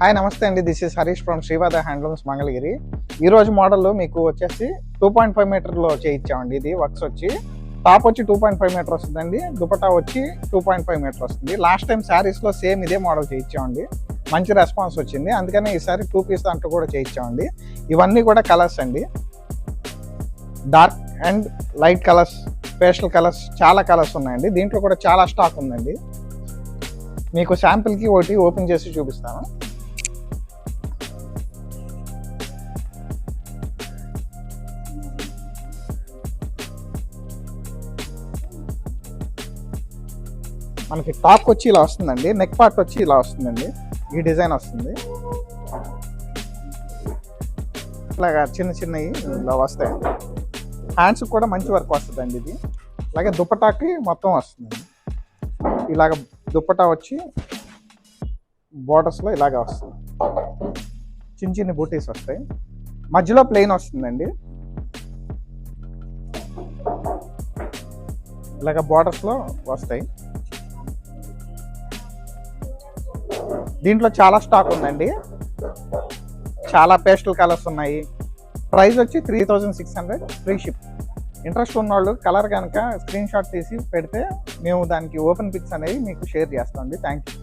Hi నమస్తే అండి, this is Harish from Srivada handlooms Mangalagiri. ఈరోజు మోడల్ మీకు వచ్చేసి 2.5 మీటర్లో చేయించామండి. ఇది వర్క్స్ వచ్చి టాప్ వచ్చి 2.5 మీటర్ వస్తుందండి, దుపట్టా వచ్చి 2.5 మీటర్ వస్తుంది. లాస్ట్ టైం శారీస్లో సేమ్ ఇదే మోడల్ చేయించామండి, మంచి రెస్పాన్స్ వచ్చింది. అందుకనే ఈసారి 2 పీస్ దాంట్లో కూడా చేయించామండి. ఇవన్నీ కూడా కలర్స్ అండి, dark and light colours, pastel colours, చాలా కలర్స్ ఉన్నాయండి. దీంట్లో కూడా చాలా స్టాక్ ఉందండి. మీకు శాంపిల్కి ఒకటి ఓపెన్ చేసి చూపిస్తాను. మనకి టాప్ వచ్చి ఇలా వస్తుందండి, నెక్ పార్ట్ వచ్చి ఇలా వస్తుందండి, ఈ డిజైన్ వస్తుంది. ఇలాగా చిన్న చిన్నవి ఇలా వస్తాయి. హ్యాండ్స్ కూడా మంచి వర్క్ వస్తుందండి ఇది. అలాగే దుపటాకి మొత్తం వస్తుందండి. ఇలాగ దుపటా వచ్చి బోర్డర్స్లో ఇలాగ వస్తుంది, చిన్న చిన్న బూటీస్ వస్తాయి, మధ్యలో ప్లెయిన్ వస్తుందండి. ఇలాగ బోర్డర్స్లో వస్తాయి. దీంట్లో చాలా స్టాక్ ఉందండి, చాలా పేస్టల్ కలర్స్ ఉన్నాయి. ప్రైస్ వచ్చి 3600, ఫ్రీ షిప్. ఇంట్రెస్ట్ ఉన్న వాళ్ళు కలర్ కనుక స్క్రీన్ షాట్ తీసి పెడితే మేము దానికి ఓపెన్ పిక్స్ అనేవి మీకు షేర్ చేస్తామండి. Thank you.